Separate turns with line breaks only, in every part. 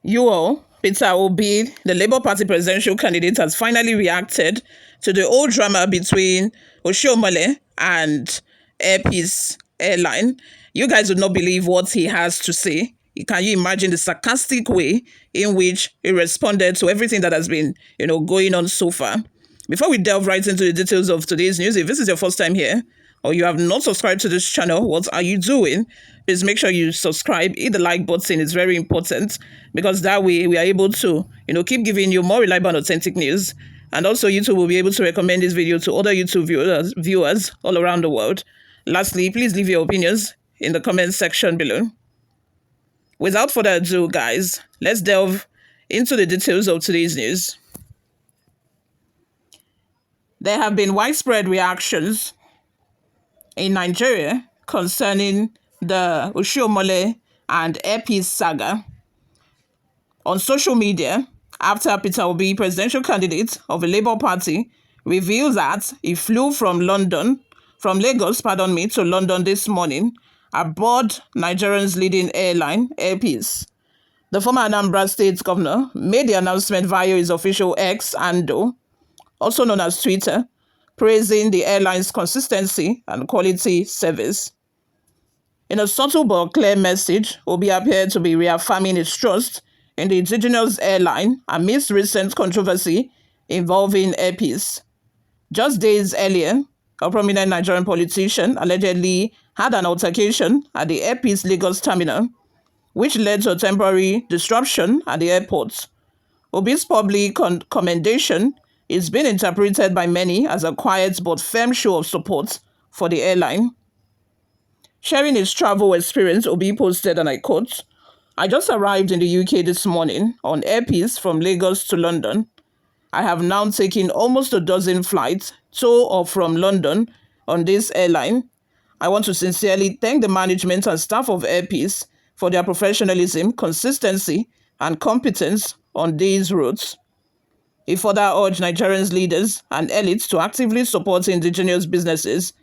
You all, Peter Obi, the Labour Party presidential candidate, has finally reacted to the old drama between Okoye and Airpeace Airline. You guys would not believe what he has to say. Can you imagine the sarcastic way in which he responded to everything that has been, going on so far? Before we delve right into the details of today's news, if this is your first time here or you have not subscribed to this channel, what are you doing? Please make sure you subscribe, hit the like button. It's very important because that way we are able to, keep giving you more reliable and authentic news. And also YouTube will be able to recommend this video to other YouTube viewers all around the world. Lastly, please leave your opinions in the comment section below. Without further ado, guys, let's delve into the details of today's news. There have been widespread reactions in Nigeria concerning the Okoye and Airpeace saga on social media after Peter Obi, presidential candidate of the Labour Party, revealed that he flew from Lagos, to London this morning aboard Nigeria's leading airline, Airpeace. The former Anambra State governor made the announcement via his official X handle, also known as Twitter, praising the airline's consistency and quality service. In a subtle but clear message, Obi appeared to be reaffirming his trust in the indigenous airline amidst recent controversy involving Airpeace. Just days earlier, a prominent Nigerian politician allegedly had an altercation at the Airpeace Lagos terminal, which led to a temporary disruption at the airport. Obi's public commendation is being interpreted by many as a quiet but firm show of support for the airline. Sharing his travel experience, Obi posted, and I quote, "I just arrived in the UK this morning on Airpeace from Lagos to London. I have now taken almost a dozen flights to or from London on this airline. I want to sincerely thank the management and staff of Airpeace for their professionalism, consistency, and competence on these routes." He further urged Nigerian leaders and elites to actively support indigenous businesses,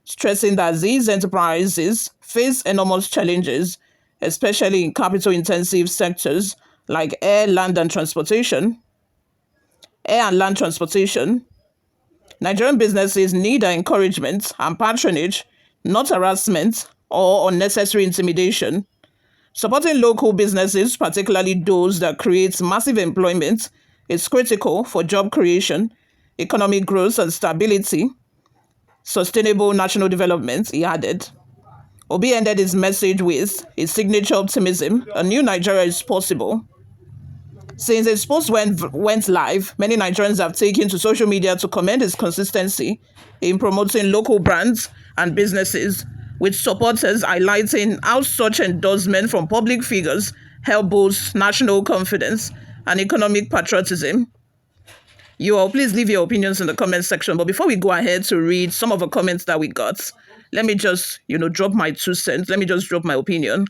stressing that these enterprises face enormous challenges, especially in capital-intensive sectors like air and land transportation. Nigerian businesses need encouragement and patronage, not harassment or unnecessary intimidation. Supporting local businesses, particularly those that create massive employment, is critical for job creation, economic growth and stability, sustainable national development, he added. Obi ended his message with his signature optimism: "A new Nigeria is possible." Since his post went live, many Nigerians have taken to social media to commend his consistency in promoting local brands and businesses, with supporters highlighting how such endorsement from public figures help boost national confidence and economic patriotism. You all, please leave your opinions in the comment section. But before we go ahead to read some of the comments that we got, let me just, drop my 2 cents. Let me just drop my opinion.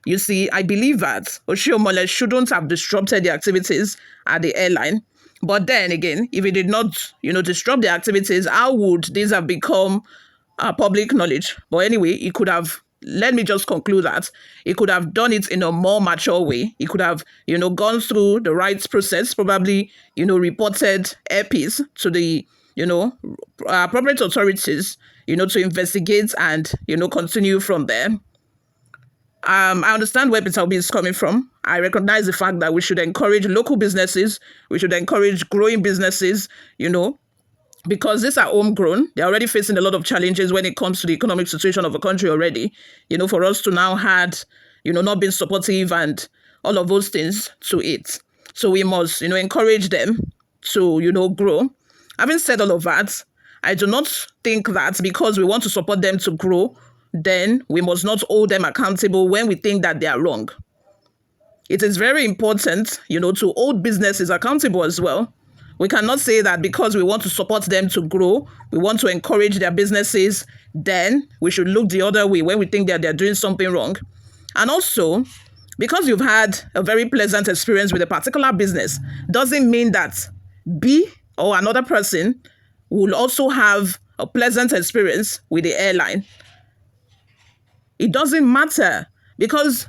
You see, I believe that Okoye shouldn't have disrupted the activities at the airline. But then again, if he did not, disrupt the activities, how would these have become public knowledge? But anyway, he could have, let me just conclude that he could have done it in a more mature way. He could have, gone through the right process, probably, reported Airpeace to the, appropriate authorities, to investigate and, continue from there. I understand where Peter Obi is coming from. I recognize the fact that we should encourage local businesses. We should encourage growing businesses, because these are homegrown. They're already facing a lot of challenges when it comes to the economic situation of the country already. For us to now add, not being supportive and all of those things to it. So we must, encourage them to, grow. Having said all of that, I do not think that because we want to support them to grow, then we must not hold them accountable when we think that they are wrong. It is very important, to hold businesses accountable as well. We cannot say that because we want to support them to grow, we want to encourage their businesses, then we should look the other way when we think that they're doing something wrong. And also, because you've had a very pleasant experience with a particular business, doesn't mean that B or another person will also have a pleasant experience with the airline. It doesn't matter because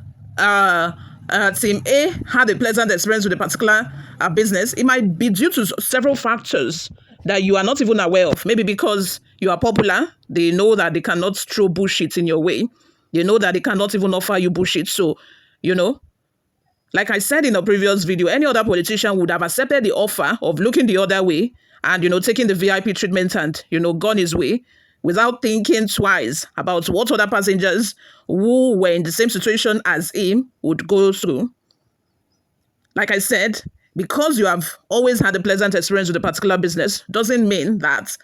Team A had a pleasant experience with a particular business, it might be due to several factors that you are not even aware of. Maybe because you are popular, they know that they cannot throw bullshit in your way. They know that they cannot even offer you bullshit. So, you know, like I said in a previous video, any other politician would have accepted the offer of looking the other way and, taking the VIP treatment and, gone his way without thinking twice about what other passengers who were in the same situation as him would go through. Like I said, because you have always had a pleasant experience with a particular business doesn't mean that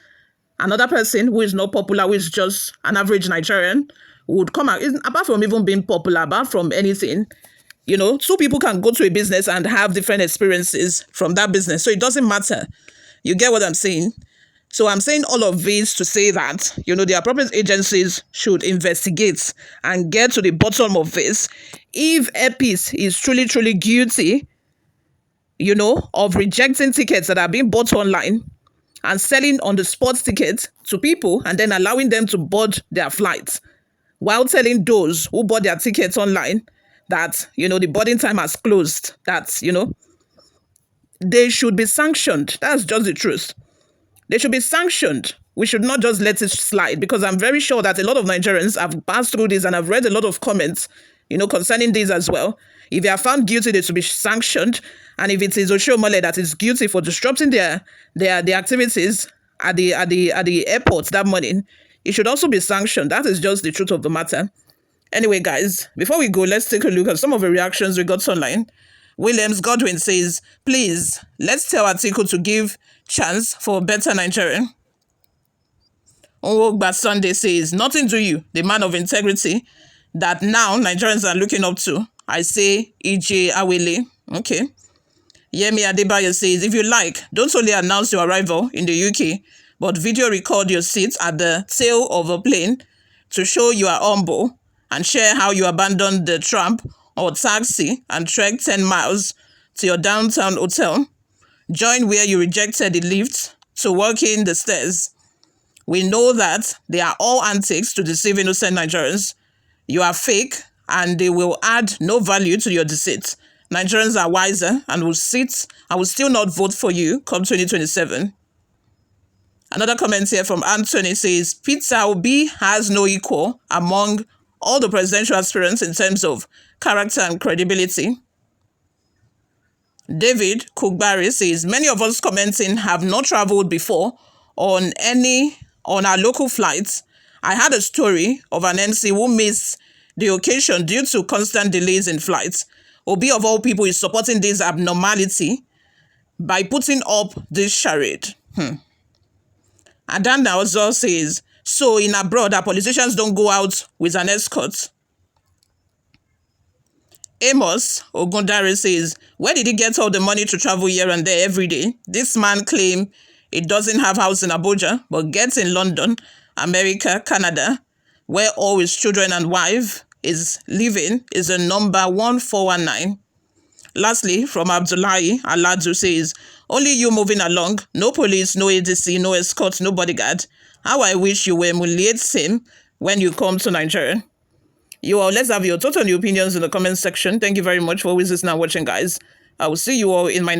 another person who is not popular, who is just an average Nigerian, would come out. Apart from even being popular, apart from anything, two people can go to a business and have different experiences from that business. So it doesn't matter. You get what I'm saying? So I'm saying all of this to say that, the appropriate agencies should investigate and get to the bottom of this. If Epis is truly, truly guilty, of rejecting tickets that are being bought online and selling on the spot tickets to people and then allowing them to board their flights while telling those who bought their tickets online that, the boarding time has closed, that, they should be sanctioned. That's just the truth. They should be sanctioned. We should not just let it slide, because I'm very sure that a lot of Nigerians have passed through this and I've read a lot of comments, concerning this as well. If they are found guilty, they should be sanctioned. And if it is Oshomole that is guilty for disrupting their activities at the airport that morning, it should also be sanctioned. That is just the truth of the matter. Anyway, guys, before we go, let's take a look at some of the reactions we got online. Williams Godwin says, please, let's tell Atiku to give chance for better Nigerian. Onwogba Sunday says, nothing to you, the man of integrity that now Nigerians are looking up to. I say, E.J. Awele. Okay. Yemi Adebayo says, if you like, don't only announce your arrival in the UK, but video record your seat at the tail of a plane to show you are humble and share how you abandoned the tram or taxi and trekked 10 miles to your downtown hotel. Join where you rejected the lift to walk in the stairs. We know that they are all antics to deceive innocent Nigerians. You are fake and they will add no value to your deceit. Nigerians are wiser and will still not vote for you come 2027. Another comment here from Anthony says, Peter Obi has no equal among all the presidential aspirants in terms of character and credibility. David Kugbari says, many of us commenting have not traveled before on our local flights. I had a story of an MC who missed the occasion due to constant delays in flights. Obi of all people is supporting this abnormality by putting up this charade. Adana also says, so in abroad, our politicians don't go out with an escort. Amos Ogundare says, where did he get all the money to travel here and there every day? This man claims he doesn't have house in Abuja, but gets in London, America, Canada, where all his children and wife is living, is a number 1419. Lastly, from Abdullahi Aladu says, only you moving along, no police, no ADC, no escort, no bodyguard. How I wish you were emulate him when you come to Nigeria. You all, let's have your thoughts and your opinions in the comment section. Thank you very much for always listening and watching, guys. I will see you all in my